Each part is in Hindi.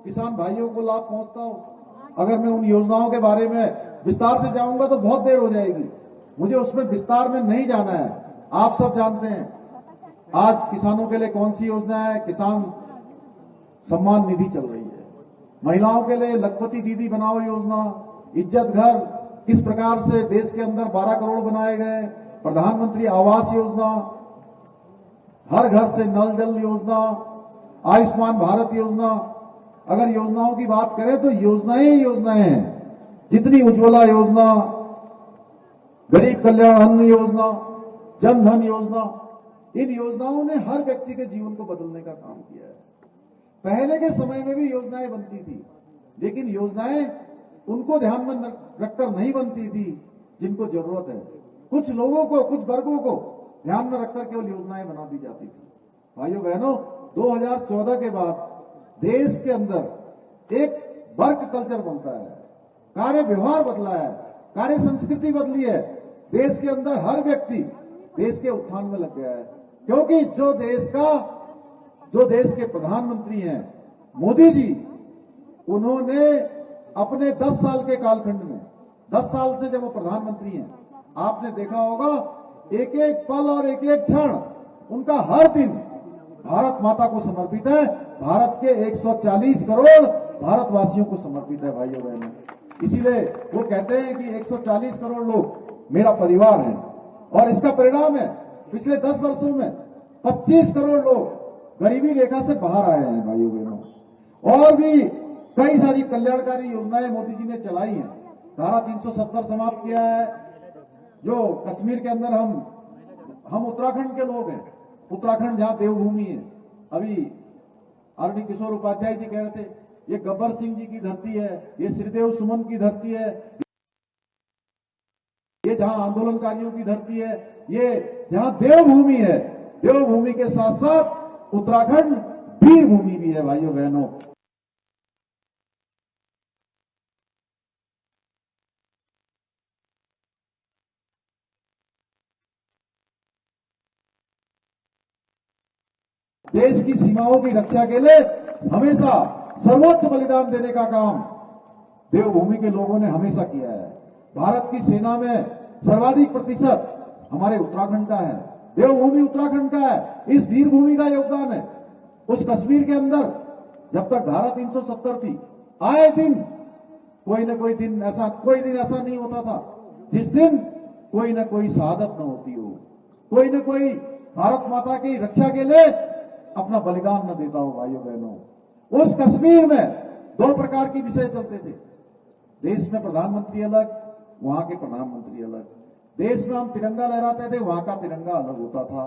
किसान भाइयों को लाभ पहुंचता हो। अगर मैं उन योजनाओं के बारे में विस्तार से जाऊंगा तो बहुत देर हो जाएगी, मुझे उसमें विस्तार में नहीं जाना है। आप सब जानते हैं आज किसानों के लिए कौन सी योजना है। किसान सम्मान निधि चल रही है, महिलाओं के लिए लखपति दीदी बनाओ योजना, इज्जत घर, किस प्रकार से देश के अंदर 12 करोड़ बनाए गए, प्रधानमंत्री आवास योजना, हर घर से नल जल योजना, आयुष्मान भारत योजना। अगर योजनाओं की बात करें तो योजनाएं ही योजनाएं हैं। जितनी उज्ज्वला योजना, गरीब कल्याण अन्न योजना, जन धन योजना, इन योजनाओं ने हर व्यक्ति के जीवन को बदलने का काम किया है। पहले के समय में भी योजनाएं बनती थी, लेकिन योजनाएं उनको ध्यान में रखकर नहीं बनती थी जिनको जरूरत है। कुछ लोगों को, कुछ वर्गों को ध्यान में रखकर केवल योजनाएं बना दी जाती थी। भाइयों बहनों, 2014 के बाद देश के अंदर एक वर्क कल्चर बनता है, कार्य व्यवहार बदला है, कार्य संस्कृति बदली है। देश के अंदर हर व्यक्ति देश के उत्थान में लग गया है, क्योंकि जो देश के प्रधानमंत्री हैं मोदी जी, उन्होंने अपने 10 साल के कालखंड में, 10 साल से जब वो प्रधानमंत्री हैं, आपने देखा होगा एक एक पल और एक एक क्षण उनका हर दिन भारत माता को समर्पित है, भारत के 140 करोड़ भारतवासियों को समर्पित है। भाइयों बहनों, इसीलिए वो कहते हैं कि 140 करोड़ लोग मेरा परिवार है, और इसका परिणाम है पिछले 10 वर्षों में 25 करोड़ लोग गरीबी रेखा से बाहर आए हैं। भाइयों बहनों, और भी कई सारी कल्याणकारी योजनाएं मोदी जी ने चलाई हैं। धारा 370 समाप्त किया है। जो कश्मीर के अंदर हम उत्तराखंड के लोग हैं, उत्तराखंड जहां देवभूमि है, अभी आरडी किशोर उपाध्याय जी कह रहे थे ये गब्बर सिंह जी की धरती है, ये श्रीदेव सुमन की धरती है, ये जहां आंदोलनकारियों की धरती है, ये जहां देवभूमि है, देवभूमि के साथ साथ उत्तराखंड वीर भूमि भी है। भाइयों बहनों, देश की सीमाओं की रक्षा के लिए हमेशा सर्वोच्च बलिदान देने का काम देवभूमि के लोगों ने हमेशा किया है। भारत की सेना में सर्वाधिक प्रतिशत हमारे उत्तराखंड का है, देवभूमि उत्तराखंड का है, इस वीर भूमि का योगदान है। उस कश्मीर के अंदर जब तक धारा 370 थी, आए दिन कोई दिन ऐसा नहीं होता था जिस दिन कोई न कोई शहादत न होती हो, कोई न कोई भारत माता की रक्षा के लिए अपना बलिदान न देता हो। भाइयों बहनों, उस कश्मीर में 2 प्रकार के विषय चलते थे। देश में प्रधानमंत्री अलग, वहां के प्रधानमंत्री अलग। देश में हम तिरंगा लहराते थे, वहां का तिरंगा अलग होता था।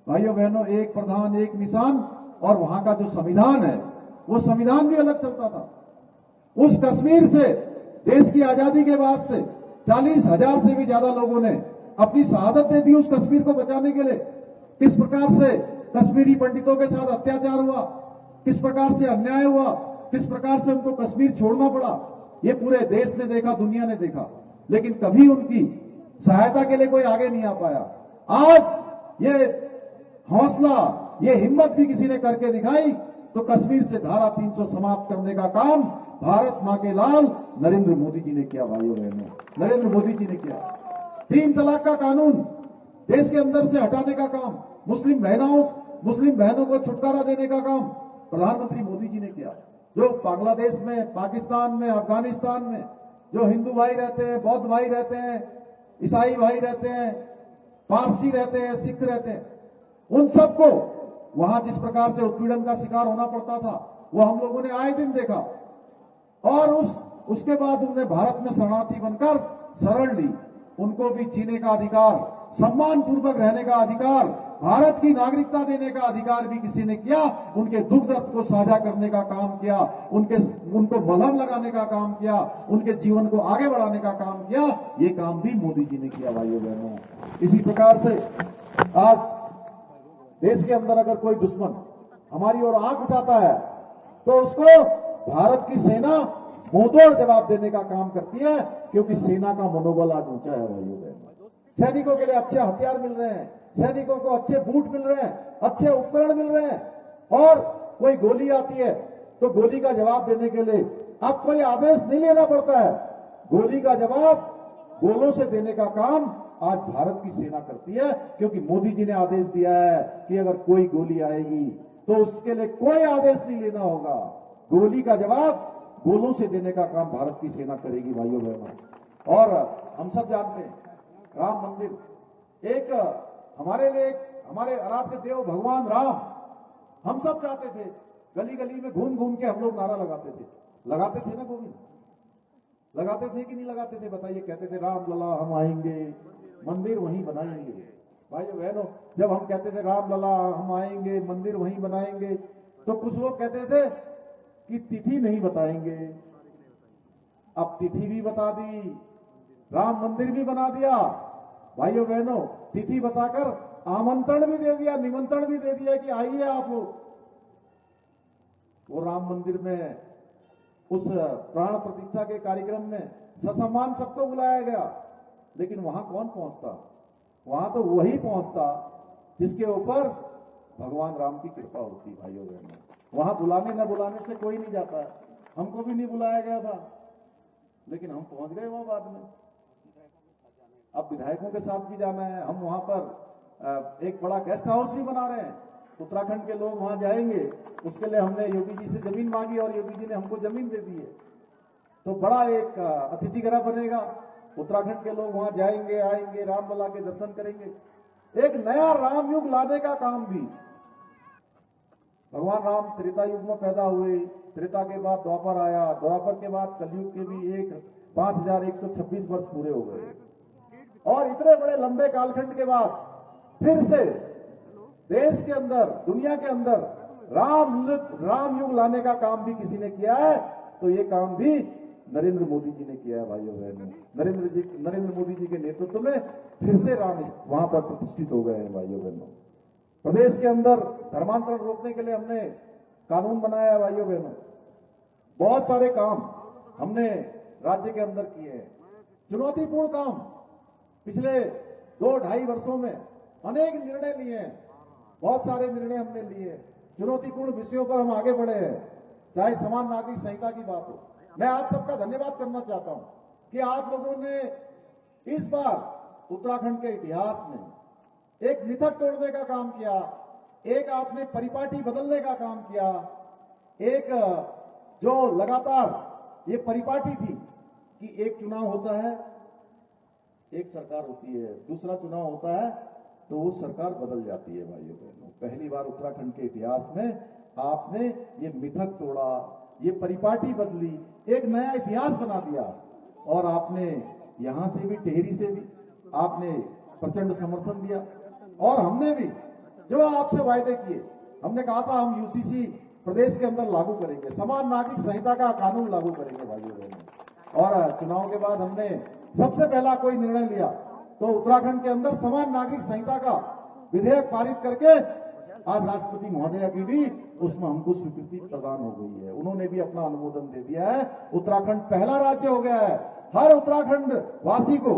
भाइयों बहनों, एक प्रधान एक निशान, और वहां का जो संविधान है वो संविधान भी अलग चलता था। उस कश्मीर से देश की आजादी के बाद से 40,000 से भी ज्यादा लोगों ने अपनी शहादत दे दी उस कश्मीर को बचाने के लिए। किस प्रकार से कश्मीरी पंडितों के साथ अत्याचार हुआ, किस प्रकार से अन्याय हुआ, किस प्रकार से उनको कश्मीर छोड़ना पड़ा, ये पूरे देश ने देखा, दुनिया ने देखा, लेकिन कभी उनकी सहायता के लिए कोई आगे नहीं आ पाया। आज ये हौसला, ये हिम्मत भी किसी ने करके दिखाई तो कश्मीर से धारा 300 समाप्त करने का काम भारत मां के लाल नरेंद्र मोदी जी ने किया। भाइयों बहनों, नरेंद्र मोदी जी ने किया। 3 तलाक का कानून देश के अंदर से हटाने का काम, मुस्लिम बहनों को छुटकारा देने का काम प्रधानमंत्री मोदी जी ने किया। जो बांग्लादेश में, पाकिस्तान में, अफगानिस्तान में जो हिंदू भाई रहते हैं, बौद्ध भाई रहते हैं, ईसाई भाई रहते हैं, पारसी रहते हैं, सिख रहते हैं, उन सबको वहां जिस प्रकार से उत्पीड़न का शिकार होना पड़ता था वो हम लोगों ने आए दिन देखा। और उसके बाद उन्होंने भारत में शरणार्थी बनकर शरण ली। उनको भी जीने का अधिकार, सम्मान पूर्वक रहने का अधिकार, भारत की नागरिकता देने का अधिकार भी किसी ने किया। उनके दुख दर्द को साझा करने का काम किया, उनको मलहम लगाने का काम किया, उनके जीवन को आगे बढ़ाने का काम किया। ये काम भी मोदी जी ने किया। भाइयों बहनों, इसी प्रकार से आज देश के अंदर अगर कोई दुश्मन हमारी ओर आंख उठाता है तो उसको भारत की सेना मुंहतोड़ जवाब देने का काम करती है, क्योंकि सेना का मनोबल आज ऊंचा है। भाइयों बहनों, सैनिकों के लिए अच्छे हथियार मिल रहे हैं, सैनिकों को अच्छे बूट मिल रहे हैं, अच्छे उपकरण मिल रहे हैं, और कोई गोली आती है तो गोली का जवाब देने के लिए अब कोई आदेश नहीं लेना पड़ता है। गोली का जवाब गोलों से देने का काम आज भारत की सेना करती है, क्योंकि मोदी जी ने आदेश दिया है कि अगर कोई गोली आएगी तो उसके लिए कोई आदेश नहीं लेना होगा। गोली का जवाब गोलों से देने का काम भारत की सेना करेगी भाइयों बहनों। और हम सब जानते हैं राम मंदिर एक हमारे लिए हमारे आराध्य देव भगवान राम, हम सब चाहते थे, गली गली में घूम घूम के हम लोग नारा लगाते थे ना गोविंद, लगाते थे कि नहीं लगाते थे बताइए। कहते थे राम लला हम आएंगे, मंदिर वहीं बनाएंगे। भाइयों बहनों, जब हम कहते थे राम लला हम आएंगे, मंदिर वहीं बनाएंगे, तो कुछ लोग कहते थे कि तिथि नहीं बताएंगे। अब तिथि भी बता दी, राम मंदिर भी बना दिया। भाइयों बहनों, तिथि बताकर आमंत्रण भी दे दिया, निमंत्रण भी दे दिया कि आइए आप लोग। वो राम मंदिर में उस प्राण प्रतिष्ठा के कार्यक्रम में ससम्मान सबको बुलाया गया, लेकिन वहां कौन पहुंचता? वहां तो वही पहुंचता जिसके ऊपर भगवान राम की कृपा होती। भाइयों बहनों, वहां बुलाने न बुलाने से कोई नहीं जाता। हमको भी नहीं बुलाया गया था, लेकिन हम पहुंच गए वहां बाद में। अब विधायकों के साथ भी जाना है। हम वहां पर एक बड़ा गेस्ट हाउस भी बना रहे हैं, उत्तराखंड के लोग वहां जाएंगे। उसके लिए हमने योगी जी से जमीन मांगी और योगी जी ने हमको जमीन दे दी है। तो बड़ा एक अतिथि गृह बनेगा, उत्तराखंड के लोग वहां जाएंगे, आएंगे, रामलला के दर्शन करेंगे। एक नया राम युग लाने का काम भी। भगवान राम त्रेता युग में पैदा हुए, त्रेता के बाद द्वापर आया, द्वापर के बाद कलयुग के भी एक 5126 वर्ष पूरे हो गए। और इतने बड़े लंबे कालखंड के बाद फिर से देश के अंदर, दुनिया के अंदर राम युग लाने का काम भी किसी ने किया है, तो ये काम भी नरेंद्र मोदी जी ने किया है। भाइयों बहनों, नरेंद्र मोदी जी के नेतृत्व में फिर से राम वहां पर प्रतिष्ठित हो गए हैं। भाइयों बहनों, प्रदेश के अंदर धर्मांतरण रोकने के लिए हमने कानून बनाया है। भाइयों बहनों, बहुत सारे काम हमने राज्य के अंदर किए हैं। चुनौतीपूर्ण काम पिछले 2-2.5 वर्षों में अनेक निर्णय लिए हैं, बहुत सारे निर्णय हमने लिए। चुनौतीपूर्ण विषयों पर हम आगे बढ़े हैं, चाहे समान नागरिक संहिता की बात हो। मैं आप सबका धन्यवाद करना चाहता हूं कि आप लोगों ने इस बार उत्तराखंड के इतिहास में एक मिथक तोड़ने का काम किया, एक आपने परिपाटी बदलने का काम किया। एक जो लगातार ये परिपाटी थी कि एक चुनाव होता है, एक सरकार होती है, दूसरा चुनाव होता है तो वो सरकार बदल जाती है। भाइयों बहनों, पहली बार उत्तराखंड के इतिहास में आपने ये मिथक तोड़ा, ये परिपाटी बदली, एक नया इतिहास बना दिया। और आपने यहां से भी, टिहरी से भी आपने प्रचंड समर्थन दिया। और हमने भी जो आपसे वायदे किए, हमने कहा था हम यूसीसी प्रदेश के अंदर लागू करेंगे, समान नागरिक संहिता का कानून लागू करेंगे। भाइयों बहनों, और चुनाव के बाद हमने सबसे पहला कोई निर्णय लिया तो उत्तराखंड के अंदर समान नागरिक संहिता का विधेयक पारित करके आज राष्ट्रपति महोदया की भी उसमें हमको स्वीकृति प्रदान हो गई है। उन्होंने भी अपना अनुमोदन दे दिया है। उत्तराखंड पहला राज्य हो गया है। हर उत्तराखंड वासी को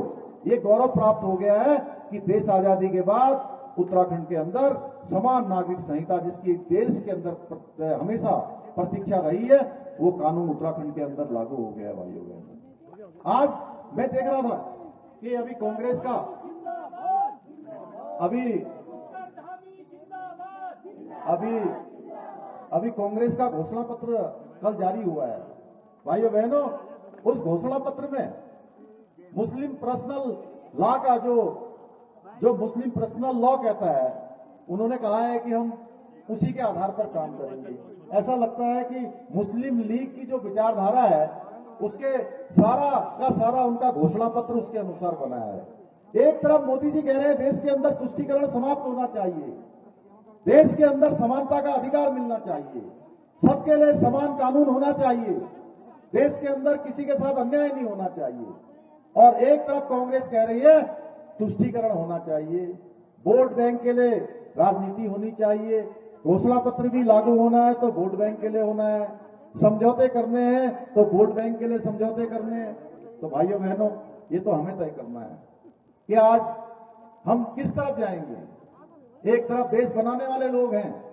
ये गौरव प्राप्त हो गया है कि देश आजादी के बाद उत्तराखंड के अंदर समान नागरिक संहिता, जिसकी देश के अंदर हमेशा प्रतीक्षा रही है, वो कानून उत्तराखंड के अंदर लागू हो गया है। भाइयों बहनों, आज मैं देख रहा था कि अभी कांग्रेस का अभी कांग्रेस का घोषणा पत्र कल जारी हुआ है। भाइयों बहनों, उस घोषणा पत्र में मुस्लिम पर्सनल लॉ का जो मुस्लिम पर्सनल लॉ कहता है, उन्होंने कहा है कि हम उसी के आधार पर काम करेंगे। ऐसा लगता है कि मुस्लिम लीग की जो विचारधारा है उसके सारा का सारा उनका घोषणा पत्र उसके अनुसार बनाया है। एक तरफ मोदी जी कह रहे हैं देश के अंदर तुष्टीकरण समाप्त होना चाहिए, देश के अंदर समानता का अधिकार मिलना चाहिए, सबके लिए समान कानून होना चाहिए, देश के अंदर किसी के साथ अन्याय नहीं होना चाहिए। और एक तरफ कांग्रेस कह रही है तुष्टीकरण होना चाहिए, वोट बैंक के लिए राजनीति होनी चाहिए, घोषणा पत्र भी लागू होना है तो वोट बैंक के लिए होना है, समझौते करने हैं तो वोट बैंक के लिए समझौते करने हैं। तो भाइयों बहनों, ये तो हमें तय करना है कि आज हम किस तरफ जाएंगे। एक तरफ देश बनाने वाले लोग हैं,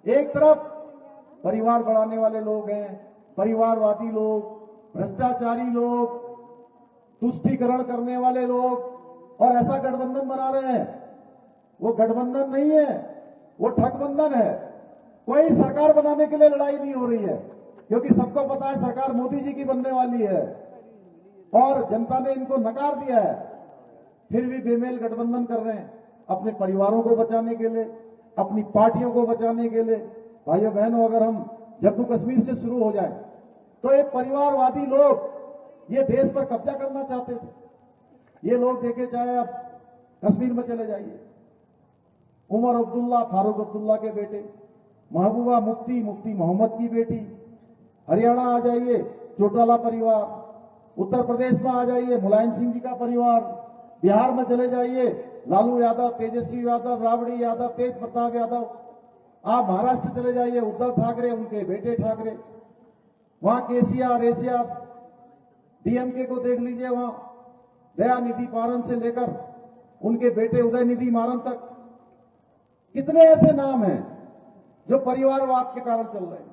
एक तरफ परिवार बढ़ाने वाले लोग हैं, परिवारवादी लोग, भ्रष्टाचारी लोग, तुष्टीकरण करने वाले लोग और ऐसा गठबंधन बना रहे हैं। वो गठबंधन नहीं है, वो ठगबंधन है। कोई सरकार बनाने के लिए लड़ाई नहीं हो रही है, क्योंकि सबको पता है सरकार मोदी जी की बनने वाली है और जनता ने इनको नकार दिया है। फिर भी बेमेल गठबंधन कर रहे हैं अपने परिवारों को बचाने के लिए, अपनी पार्टियों को बचाने के लिए। भाइयों बहनों, अगर हम जम्मू कश्मीर से शुरू हो जाए तो ये परिवारवादी लोग ये देश पर कब्जा करना चाहते थे। ये लोग देखे चाहे आप कश्मीर में चले जाइए, उमर अब्दुल्ला, फारूक अब्दुल्ला के बेटे, महबूबा मुफ्ती, मुफ्ती मोहम्मद की बेटी, हरियाणा आ जाइए चौटाला परिवार, उत्तर प्रदेश में आ जाइए मुलायम सिंह जी का परिवार, बिहार में चले जाइए लालू यादव, तेजस्वी यादव, राबड़ी यादव, तेज प्रताप यादव, आप महाराष्ट्र चले जाइए उद्धव ठाकरे, उनके बेटे ठाकरे, वहां केसीआर, एसीआर, डीएमके को देख लीजिए, वहां दयानिधि मारन से लेकर उनके बेटे उदयनिधि मारन तक। कितने ऐसे नाम हैं जो परिवारवाद के कारण चल रहे हैं।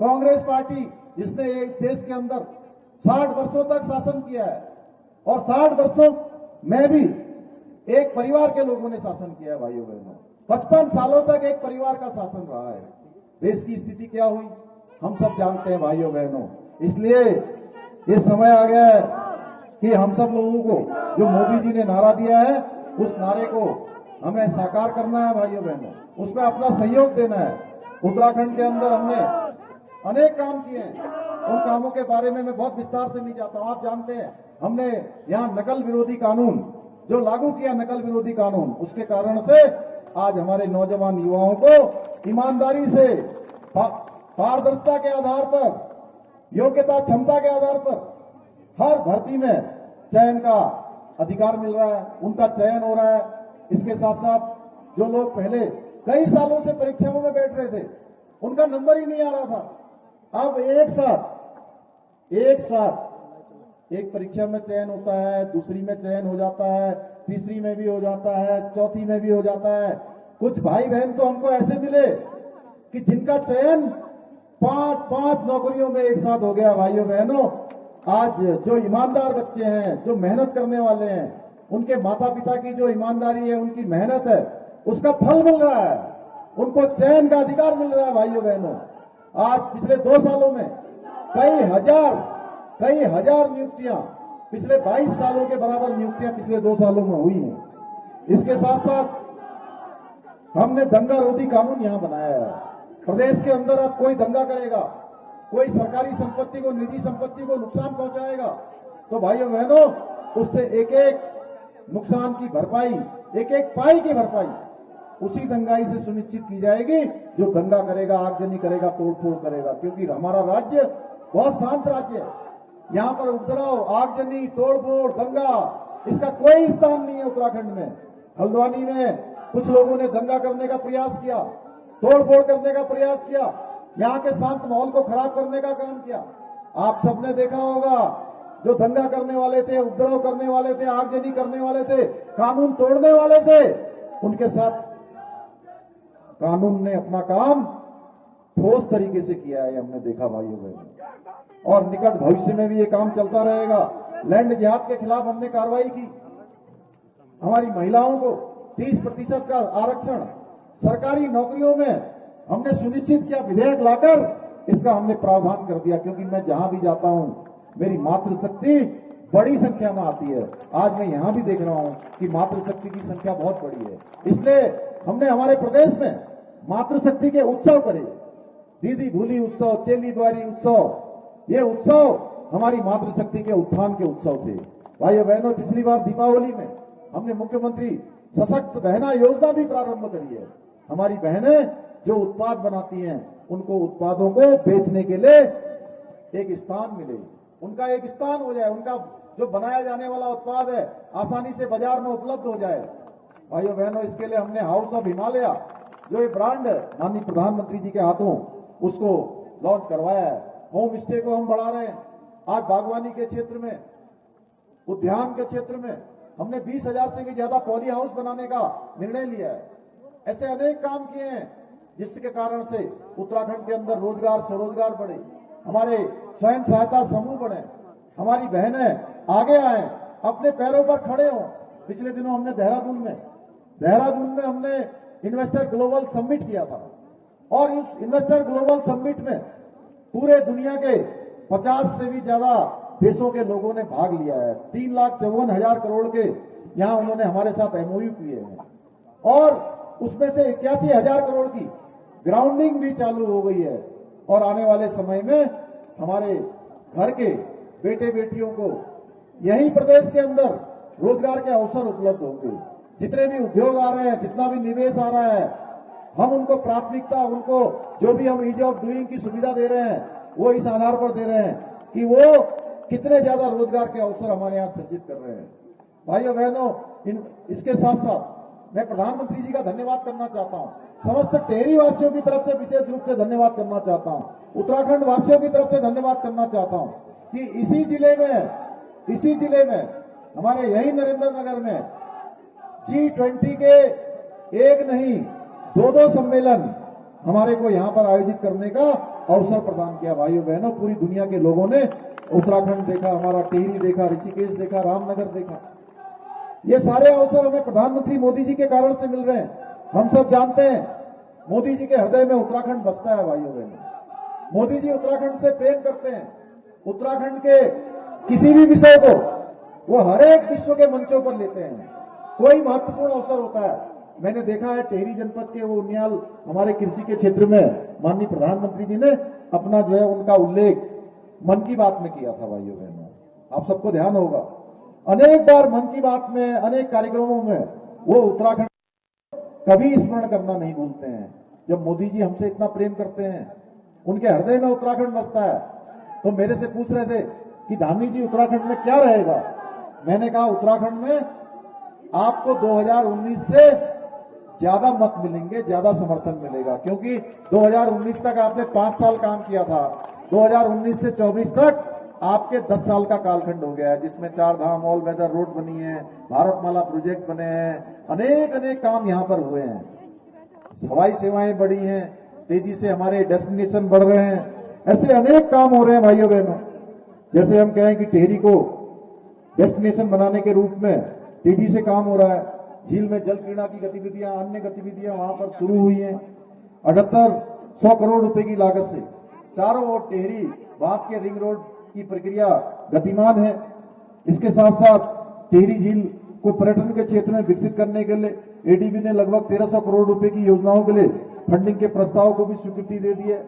कांग्रेस पार्टी जिसने इस देश के अंदर 60 वर्षों तक शासन किया है और 60 वर्षों में भी एक परिवार के लोगों ने शासन किया है। भाइयों बहनों, 55 सालों तक एक परिवार का शासन रहा है। देश की स्थिति क्या हुई हम सब जानते हैं भाइयों बहनों। इसलिए ये समय आ गया है कि हम सब लोगों को जो मोदी जी ने नारा दिया है उस नारे को हमें साकार करना है भाइयों बहनों, उसमें अपना सहयोग देना है। उत्तराखंड के अंदर हमने अनेक काम किए हैं, उन कामों के बारे में मैं बहुत विस्तार से नहीं जाता हूं। आप जानते हैं हमने यहां नकल विरोधी कानून जो लागू किया, नकल विरोधी कानून, उसके कारण से आज हमारे नौजवान युवाओं को ईमानदारी से, पारदर्शिता के आधार पर, योग्यता क्षमता के आधार पर हर भर्ती में चयन का अधिकार मिल रहा है, उनका चयन हो रहा है। इसके साथ साथ जो लोग पहले कई सालों से परीक्षाओं में बैठ रहे थे, उनका नंबर ही नहीं आ रहा था, अब एक साथ एक परीक्षा में चयन होता है, दूसरी में चयन हो जाता है, तीसरी में भी हो जाता है, चौथी में भी हो जाता है। कुछ भाई बहन तो हमको ऐसे मिले कि जिनका चयन 5-5 नौकरियों में एक साथ हो गया। भाइयों बहनों, आज जो ईमानदार बच्चे हैं, जो मेहनत करने वाले हैं, उनके माता पिता की जो ईमानदारी है, उनकी मेहनत है, उसका फल मिल रहा है, उनको चयन का अधिकार मिल रहा है। भाइयों बहनों, आज पिछले 2 सालों में कई हजार नियुक्तियां, पिछले 22 सालों के बराबर नियुक्तियां पिछले 2 सालों में हुई हैं। इसके साथ साथ हमने दंगा रोधी कानून यहां बनाया है। प्रदेश के अंदर अब कोई दंगा करेगा, कोई सरकारी संपत्ति को, निजी संपत्ति को नुकसान पहुंचाएगा, तो भाइयों बहनों उससे एक एक नुकसान की भरपाई, एक एक पाई की भरपाई उसी दंगाई से सुनिश्चित की जाएगी जो दंगा करेगा, आगजनी करेगा, तोड़फोड़ करेगा। क्योंकि हमारा राज्य बहुत शांत राज्य है, यहां पर उपद्रव, आगजनी, तोड़फोड़, दंगा, इसका कोई स्थान नहीं है। उत्तराखंड में हल्द्वानी में कुछ लोगों ने दंगा करने का प्रयास किया, तोड़फोड़ करने का प्रयास किया, यहां के शांत माहौल को खराब करने का काम किया। आप सबने देखा होगा, जो दंगा करने वाले थे, उपद्रव करने वाले थे, आगजनी करने वाले थे, कानून तोड़ने वाले थे, उनके साथ कानून ने अपना काम ठोस तरीके से किया है, हमने देखा भाइयों बहनों। और निकट भविष्य में भी ये काम चलता रहेगा। लैंड जिहाद के खिलाफ हमने कार्रवाई की, हमारी महिलाओं को 30% का आरक्षण सरकारी नौकरियों में हमने सुनिश्चित किया, विधेयक लाकर इसका हमने प्रावधान कर दिया। क्योंकि मैं जहां भी जाता हूं मेरी मातृशक्ति बड़ी संख्या में आती है। आज मैं यहां भी देख रहा हूं कि मातृशक्ति की संख्या बहुत बड़ी है। इसलिए हमने हमारे प्रदेश में मातृशक्ति के उत्सव करे, दीदी भूली उत्सव, चेली द्वारी उत्सव, ये उत्सव हमारी मातृशक्ति के उत्थान के उत्सव थे। भाइयों बहनों, पिछली बार दीपावली में हमने मुख्यमंत्री सशक्त बहना योजना भी प्रारंभ करी है। हमारी बहनें जो उत्पाद बनाती हैं, उनको उत्पादों को बेचने के लिए एक स्थान मिले, उनका एक स्थान हो जाए, उनका जो बनाया जाने वाला उत्पाद है आसानी से बाजार में उपलब्ध हो जाए। भाइयों बहनों, इसके लिए हमने हाउस ऑफ हिमालय जो ये ब्रांड माननीय प्रधानमंत्री जी के हाथों उसको लॉन्च करवाया है। होम स्टे को हम बढ़ा रहे हैं। आज बागवानी के क्षेत्र में, उद्यान के क्षेत्र में हमने 20,000 से भी ज्यादा पॉली हाउस बनाने का निर्णय लिया है। ऐसे अनेक काम किए हैं जिसके कारण से उत्तराखंड के अंदर रोजगार स्वरोजगार बढ़े, हमारे स्वयं सहायता समूह बढ़े, हमारी बहनें आगे आए, अपने पैरों पर खड़े हों। पिछले दिनों हमने देहरादून में हमने इन्वेस्टर ग्लोबल समिट किया था और इस इन्वेस्टर ग्लोबल समिट में पूरे दुनिया के 50 से भी ज्यादा देशों के लोगों ने भाग लिया है। 3,54,000 करोड़ के यहां उन्होंने हमारे साथ एमओयू किए हैं और उसमें से 81,000 करोड़ की ग्राउंडिंग भी चालू हो गई है और आने वाले समय में हमारे घर के बेटे बेटियों को यही प्रदेश के अंदर रोजगार के अवसर उपलब्ध होंगे। जितने भी उद्योग आ रहे हैं, जितना भी निवेश आ रहा है, हम उनको प्राथमिकता, उनको जो भी हम ईज ऑफ डूइंग की सुविधा दे रहे हैं वो इस आधार पर दे रहे हैं कि वो कितने ज्यादा रोजगार के अवसर हमारे यहां सृजित कर रहे हैं। भाइयों बहनों, इसके साथ साथ मैं प्रधानमंत्री जी का धन्यवाद करना चाहता हूं, समस्त टेहरी वासियों की तरफ से विशेष रूप से धन्यवाद करना चाहता हूं, उत्तराखंड वासियों की तरफ से धन्यवाद करना चाहता हूं कि इसी जिले में हमारे यही नरेंद्र नगर में G20 के एक नहीं 2 सम्मेलन हमारे को यहां पर आयोजित करने का अवसर प्रदान किया। भाइयों बहनों, पूरी दुनिया के लोगों ने उत्तराखंड देखा, हमारा टिहरी देखा, ऋषिकेश देखा, रामनगर देखा। ये सारे अवसर हमें प्रधानमंत्री मोदी जी के कारण से मिल रहे हैं। हम सब जानते हैं मोदी जी के हृदय में उत्तराखंड बसता है। भाइयों बहनों, मोदी जी उत्तराखंड से प्रेम करते हैं। उत्तराखंड के किसी भी विषय को वो हर एक विश्व के मंचों पर लेते हैं। कोई महत्वपूर्ण अवसर होता है, मैंने देखा है टिहरी जनपद के वो उनियाल हमारे कृषि के क्षेत्र में माननीय प्रधानमंत्री जी ने अपना जो है उनका उल्लेख मन की बात में किया था। भाइयों बहनों, आप सबको ध्यान होगा, अनेक बार मन की बात में, अनेक कार्यक्रमों में वो उत्तराखंड कभी स्मरण करना नहीं भूलते हैं। जब मोदी जी हमसे इतना प्रेम करते हैं, उनके हृदय में उत्तराखंड बसता है, तो मेरे से पूछ रहे थे कि धामी जी उत्तराखंड में क्या रहेगा। मैंने कहा उत्तराखंड में आपको 2019 से ज्यादा मत मिलेंगे, ज्यादा समर्थन मिलेगा, क्योंकि 2019 तक आपने 5 साल काम किया था, 2019 से 24 तक आपके 10 साल का कालखंड हो गया है, जिसमें 4 धाम ऑल वेदर रोड बनी है, भारतमाला प्रोजेक्ट बने हैं, अनेक काम यहां पर हुए हैं, हवाई सेवाएं बढ़ी हैं, तेजी से हमारे डेस्टिनेशन बढ़ रहे हैं, ऐसे अनेक काम हो रहे हैं। भाइयों बहनों, जैसे हम कहें कि टिहरी को डेस्टिनेशन बनाने के रूप में तेजी से काम हो रहा है, झील में जल क्रीड़ा की गतिविधियां, अन्य गतिविधियां वहां पर शुरू हुई हैं। 7800 करोड़ रुपए की लागत से चारों ओर टिहरी बाग के रिंग रोड की प्रक्रिया गतिमान है। इसके साथ साथ टिहरी झील को पर्यटन के क्षेत्र में विकसित करने के लिए एडीबी ने लगभग 1300 करोड़ रुपए की योजनाओं के लिए फंडिंग के प्रस्ताव को भी स्वीकृति दे दी है।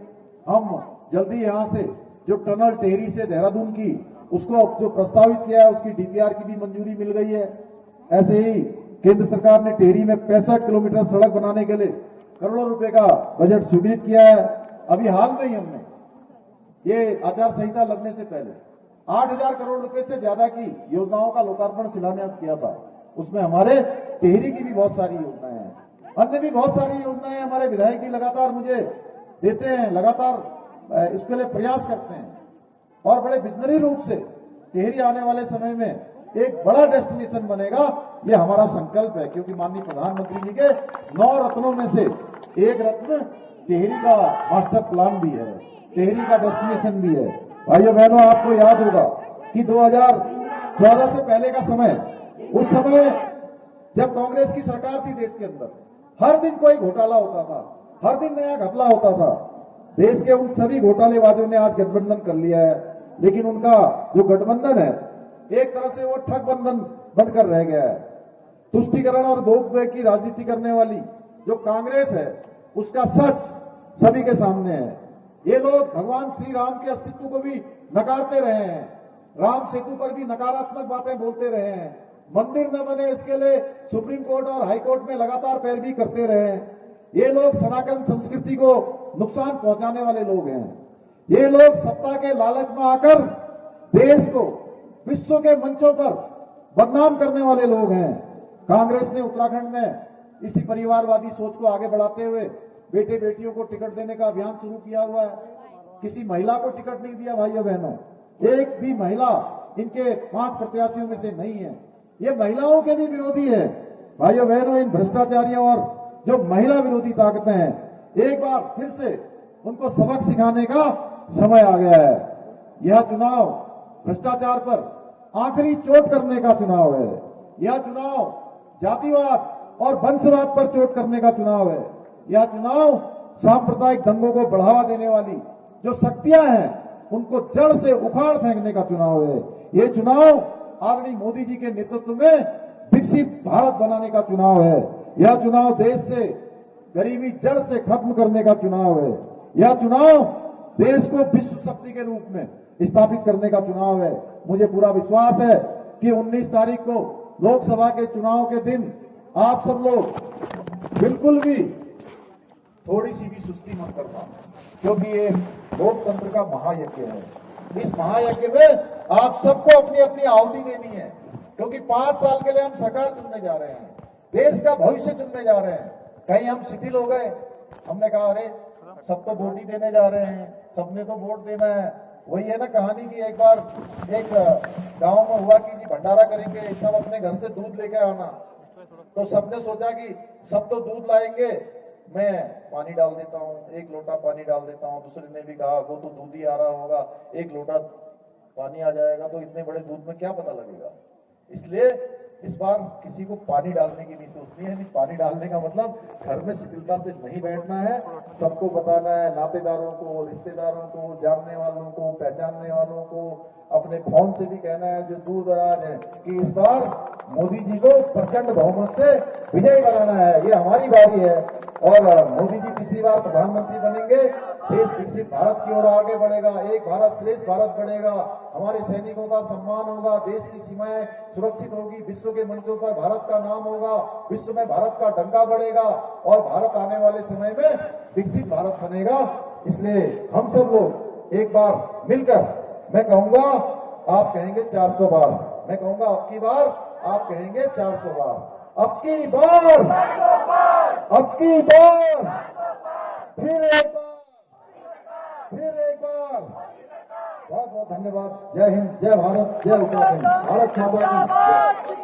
हम जल्दी यहां से जो टनल टिहरी से देहरादून की उसको जो प्रस्तावित किया है उसकी डीपीआर की भी मंजूरी मिल गई है। ऐसे ही केंद्र सरकार ने टिहरी में 65 किलोमीटर सड़क बनाने के लिए करोड़ों रुपए का बजट स्वीकृत किया है। अभी हाल में ही हमने ये आचार संहिता लगने से पहले 8,000 करोड़ रुपए से ज्यादा की योजनाओं का लोकार्पण शिलान्यास किया था। उसमें हमारे टिहरी की भी बहुत सारी योजनाएं हैं, अन्य भी बहुत सारी योजनाएं हमारे विधायक जी लगातार मुझे देते हैं, लगातार इसके लिए प्रयास करते हैं और बड़े विजनरी रूप से टिहरी आने वाले समय में एक बड़ा डेस्टिनेशन बनेगा, ये हमारा संकल्प है। क्योंकि माननीय प्रधानमंत्री जी के 9 रत्नों में से एक रत्न टिहरी का मास्टर प्लान भी है, टिहरी का डेस्टिनेशन भी है। भाइयों बहनों, आपको याद होगा कि 2014 से पहले का समय, उस समय जब कांग्रेस की सरकार थी देश के अंदर, हर दिन कोई घोटाला होता था, हर दिन नया घपला होता था। देश के उन सभी घोटालेबाजों ने आज गठबंधन कर लिया है, लेकिन उनका जो गठबंधन है एक तरह से वो ठग बंधन बनकर रह गया है। तुष्टीकरण और भोग की राजनीति करने वाली जो कांग्रेस है उसका सच सभी के सामने है। ये लोग भगवान श्री राम के अस्तित्व को भी नकारते रहे हैं, राम सेतु पर भी नकारात्मक बातें बोलते रहे हैं, मंदिर न बने इसके लिए सुप्रीम कोर्ट और हाई कोर्ट में लगातार पैरवी करते रहे हैं। ये लोग सनातन संस्कृति को नुकसान पहुंचाने वाले लोग हैं। ये लोग सत्ता के लालच में आकर देश को विश्व के मंचों पर बदनाम करने वाले लोग हैं। कांग्रेस ने उत्तराखंड में इसी परिवारवादी सोच को आगे बढ़ाते हुए बेटे बेटियों को टिकट देने का अभियान शुरू किया हुआ है। किसी महिला को टिकट नहीं दिया। भाइयों बहनों, एक भी महिला इनके 5 प्रत्याशियों में से नहीं है। ये महिलाओं के भी विरोधी है। भाइयों बहनों, इन भ्रष्टाचारियों और जो महिला विरोधी ताकतें हैं, एक बार फिर से उनको सबक सिखाने का समय आ गया है। यह चुनाव भ्रष्टाचार पर आखिरी चोट करने का चुनाव है। यह चुनाव जातिवाद और वंशवाद पर चोट करने का चुनाव है। यह चुनाव सांप्रदायिक दंगों को बढ़ावा देने वाली जो शक्तियां हैं उनको जड़ से उखाड़ फेंकने का चुनाव है। ये चुनाव आदरणीय मोदी जी के नेतृत्व में विकसित भारत बनाने का चुनाव है। यह चुनाव देश से गरीबी जड़ से खत्म करने का चुनाव है। यह चुनाव देश को विश्व शक्ति के रूप में स्थापित करने का चुनाव है। मुझे पूरा विश्वास है कि 19 तारीख को लोकसभा के चुनाव के दिन आप सब लोग बिल्कुल भी थोड़ी सी भी सुस्ती मत करना, क्योंकि ये लोकतंत्र का महायज्ञ है। इस महायज्ञ में आप सबको अपनी अपनी आहुति देनी है, क्योंकि 5 साल के लिए हम सरकार चुनने जा रहे हैं, देश का भविष्य चुनने जा रहे हैं। कहीं हम शिथिल हो गए, हमने कहा अरे सब तो वोट ही देने जा रहे हैं, सबने तो वोट देना है। वही है ना कहानी की एक बार एक गांव में हुआ कि जी भंडारा करेंगे, सब अपने घर से दूध लेके आना। तो सबने सोचा कि सब तो दूध लाएंगे, मैं पानी डाल देता हूँ, 1 लोटा पानी डाल देता हूँ। दूसरे ने भी कहा वो तो दूध ही आ रहा होगा, 1 लोटा पानी आ जाएगा, तो इतने बड़े दूध में क्या पता लगेगा। इसलिए इस बार किसी को पानी डालने की नहीं सोचनी है। पानी डालने का मतलब घर में शिथिलता से नहीं बैठना है, सबको बताना है, नातेदारों को, रिश्तेदारों को, जानने वालों को, पहचानने वालों को, अपने फोन से भी कहना है जो दूर दराज है कि इस बार मोदी जी को प्रचंड बहुमत से विजयी बनाना है। ये हमारी बारी है और मोदी जी तीसरी बार प्रधानमंत्री बनेंगे, देश विकसित भारत की ओर आगे बढ़ेगा, एक भारत श्रेष्ठ भारत बढ़ेगा, हमारे सैनिकों का सम्मान होगा, देश की सीमाएं सुरक्षित होगी, विश्व के मंचों पर भारत का नाम होगा, विश्व में भारत का डंका बढ़ेगा और भारत आने वाले समय में विकसित भारत बनेगा। इसलिए हम सब लोग एक बार मिलकर, मैं कहूंगा आप कहेंगे 400 बार, मैं कहूंगा अब की बार आप कहेंगे 400 बार, अब की बार, अब की बार, फिर एक बार, फिर एक बार। बहुत बहुत धन्यवाद। जय हिंद, जय भारत, जय उत्तराखंड, भारत माता की।